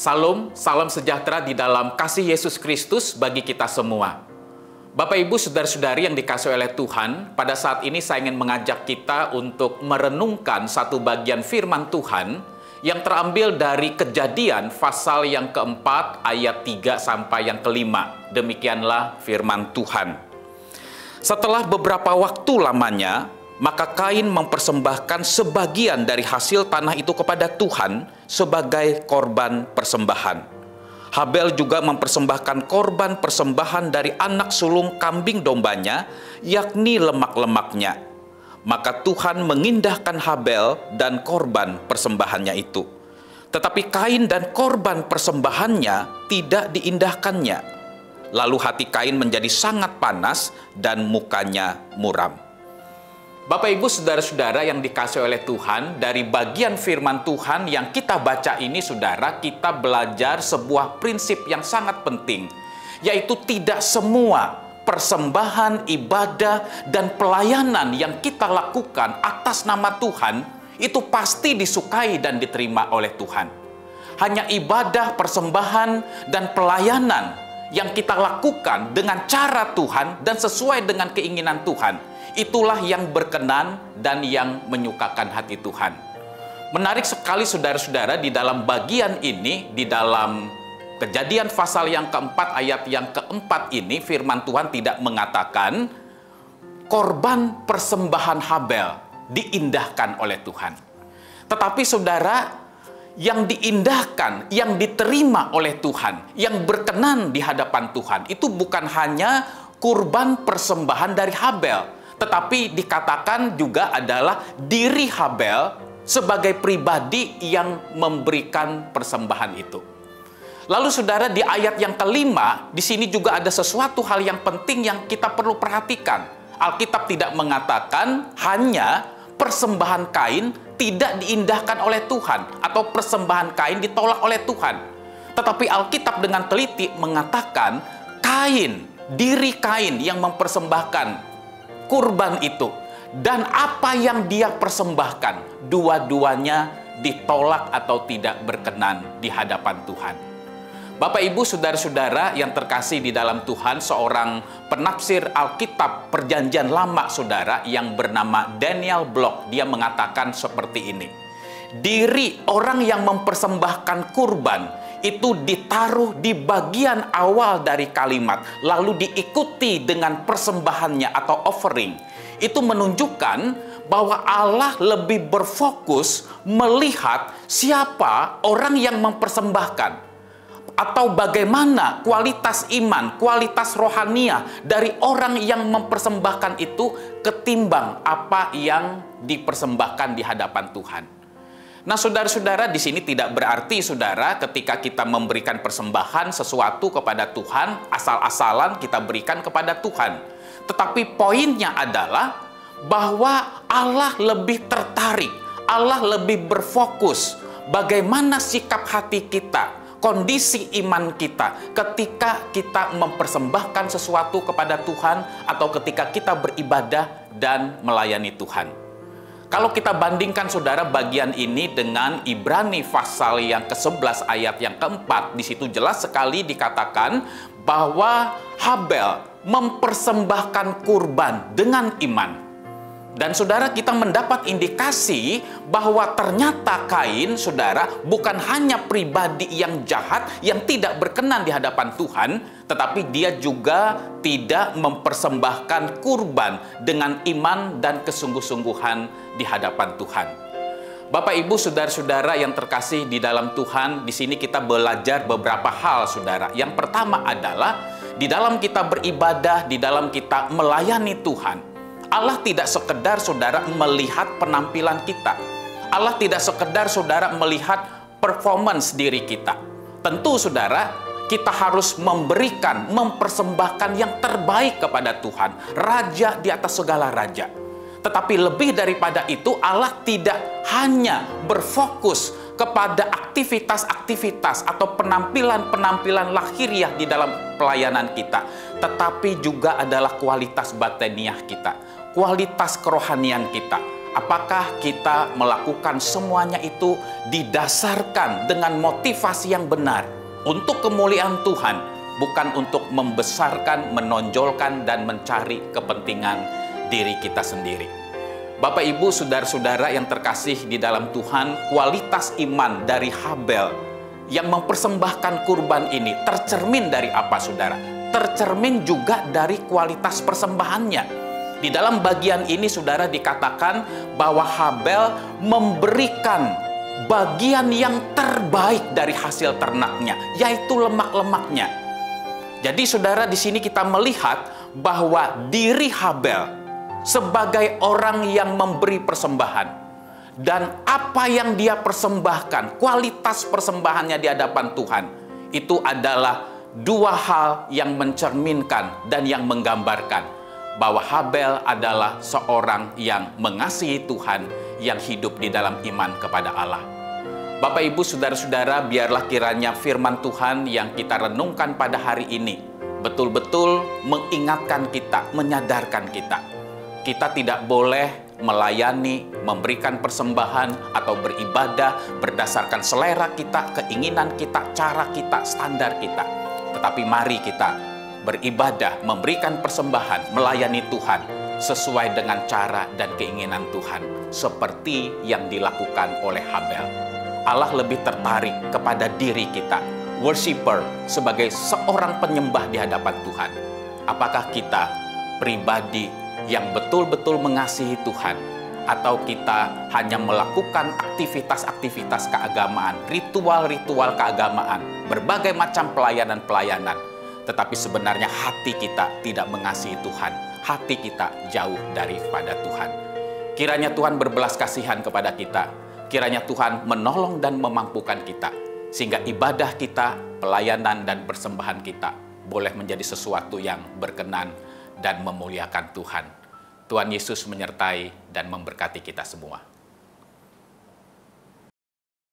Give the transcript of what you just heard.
Salam, salam sejahtera di dalam kasih Yesus Kristus bagi kita semua. Bapak, Ibu, saudara-saudari yang dikasihi oleh Tuhan, pada saat ini saya ingin mengajak kita untuk merenungkan satu bagian firman Tuhan yang terambil dari Kejadian pasal yang keempat ayat 3 sampai yang kelima. Demikianlah firman Tuhan. Setelah beberapa waktu lamanya, maka Kain mempersembahkan sebagian dari hasil tanah itu kepada Tuhan sebagai korban persembahan. Habel juga mempersembahkan korban persembahan dari anak sulung kambing dombanya, yakni lemak-lemaknya. Maka Tuhan mengindahkan Habel dan korban persembahannya itu. Tetapi Kain dan korban persembahannya tidak diindahkannya. Lalu hati Kain menjadi sangat panas dan mukanya muram. Bapak, Ibu, saudara-saudara yang dikasihi oleh Tuhan, dari bagian firman Tuhan yang kita baca ini, saudara, kita belajar sebuah prinsip yang sangat penting, yaitu tidak semua persembahan, ibadah, dan pelayanan yang kita lakukan atas nama Tuhan itu pasti disukai dan diterima oleh Tuhan. Hanya ibadah, persembahan, dan pelayanan yang kita lakukan dengan cara Tuhan dan sesuai dengan keinginan Tuhan, itulah yang berkenan dan yang menyukakan hati Tuhan. Menarik sekali saudara-saudara, di dalam bagian ini, di dalam Kejadian pasal yang keempat ayat yang keempat ini, firman Tuhan tidak mengatakan korban persembahan Habel diindahkan oleh Tuhan. Tetapi saudara, yang diindahkan, yang diterima oleh Tuhan, yang berkenan di hadapan Tuhan, itu bukan hanya kurban persembahan dari Habel, tetapi dikatakan juga adalah diri Habel sebagai pribadi yang memberikan persembahan itu. Lalu saudara, di ayat yang kelima, di sini juga ada sesuatu hal yang penting yang kita perlu perhatikan. Alkitab tidak mengatakan hanya persembahan Kain tidak diindahkan oleh Tuhan, atau persembahan Kain ditolak oleh Tuhan. Tetapi Alkitab dengan teliti mengatakan Kain, diri Kain yang mempersembahkan kurban itu, dan apa yang dia persembahkan, dua-duanya ditolak atau tidak berkenan di hadapan Tuhan. Bapak, Ibu, saudara-saudara yang terkasih di dalam Tuhan, seorang penafsir Alkitab Perjanjian Lama, saudara, yang bernama Daniel Block, dia mengatakan seperti ini. Diri orang yang mempersembahkan kurban itu ditaruh di bagian awal dari kalimat, lalu diikuti dengan persembahannya atau offering. Itu menunjukkan bahwa Allah lebih berfokus melihat siapa orang yang mempersembahkan, atau bagaimana kualitas iman, kualitas rohania dari orang yang mempersembahkan itu ketimbang apa yang dipersembahkan di hadapan Tuhan. Nah, saudara-saudara, di sini tidak berarti, saudara, ketika kita memberikan persembahan sesuatu kepada Tuhan, asal-asalan kita berikan kepada Tuhan. Tetapi poinnya adalah bahwa Allah lebih tertarik, Allah lebih berfokus bagaimana sikap hati kita, kondisi iman kita ketika kita mempersembahkan sesuatu kepada Tuhan atau ketika kita beribadah dan melayani Tuhan. Kalau kita bandingkan, saudara, bagian ini dengan Ibrani pasal yang ke-11 ayat yang keempat, di situ jelas sekali dikatakan bahwa Habel mempersembahkan kurban dengan iman. Dan saudara, kita mendapat indikasi bahwa ternyata Kain, saudara, bukan hanya pribadi yang jahat, yang tidak berkenan di hadapan Tuhan, tetapi dia juga tidak mempersembahkan kurban dengan iman dan kesungguh-sungguhan di hadapan Tuhan. Bapak, Ibu, saudara-saudara yang terkasih di dalam Tuhan, di sini kita belajar beberapa hal, saudara. Yang pertama adalah di dalam kita beribadah, di dalam kita melayani Tuhan, Allah tidak sekedar, saudara, melihat penampilan kita. Allah tidak sekedar, saudara, melihat performance diri kita. Tentu, saudara, kita harus memberikan, mempersembahkan yang terbaik kepada Tuhan, Raja di atas segala raja. Tetapi lebih daripada itu, Allah tidak hanya berfokus kepada aktivitas-aktivitas atau penampilan-penampilan lahiriah di dalam pelayanan kita, tetapi juga adalah kualitas batiniah kita, kualitas kerohanian kita. Apakah kita melakukan semuanya itu didasarkan dengan motivasi yang benar untuk kemuliaan Tuhan, bukan untuk membesarkan, menonjolkan, dan mencari kepentingan diri kita sendiri. Bapak, Ibu, saudara-saudara yang terkasih di dalam Tuhan, kualitas iman dari Habel yang mempersembahkan kurban ini tercermin dari apa, saudara? Tercermin juga dari kualitas persembahannya. Di dalam bagian ini, saudara, dikatakan bahwa Habel memberikan bagian yang terbaik dari hasil ternaknya, yaitu lemak-lemaknya. Jadi, saudara, di sini kita melihat bahwa diri Habel sebagai orang yang memberi persembahan dan apa yang dia persembahkan, kualitas persembahannya di hadapan Tuhan, itu adalah dua hal yang mencerminkan dan yang menggambarkan bahwa Habel adalah seorang yang mengasihi Tuhan, yang hidup di dalam iman kepada Allah. Bapak, Ibu, saudara-saudara, biarlah kiranya firman Tuhan yang kita renungkan pada hari ini betul-betul mengingatkan kita, menyadarkan kita. Kita tidak boleh melayani, memberikan persembahan atau beribadah berdasarkan selera kita, keinginan kita, cara kita, standar kita. Tetapi mari kita beribadah, memberikan persembahan, melayani Tuhan sesuai dengan cara dan keinginan Tuhan, seperti yang dilakukan oleh Habel. Allah lebih tertarik kepada diri kita, worshiper, sebagai seorang penyembah di hadapan Tuhan. Apakah kita pribadi yang betul-betul mengasihi Tuhan, atau kita hanya melakukan aktivitas-aktivitas keagamaan, ritual-ritual keagamaan, berbagai macam pelayanan-pelayanan, tetapi sebenarnya hati kita tidak mengasihi Tuhan, hati kita jauh daripada Tuhan. Kiranya Tuhan berbelas kasihan kepada kita, kiranya Tuhan menolong dan memampukan kita, sehingga ibadah kita, pelayanan dan persembahan kita boleh menjadi sesuatu yang berkenan dan memuliakan Tuhan. Tuhan Yesus menyertai dan memberkati kita semua.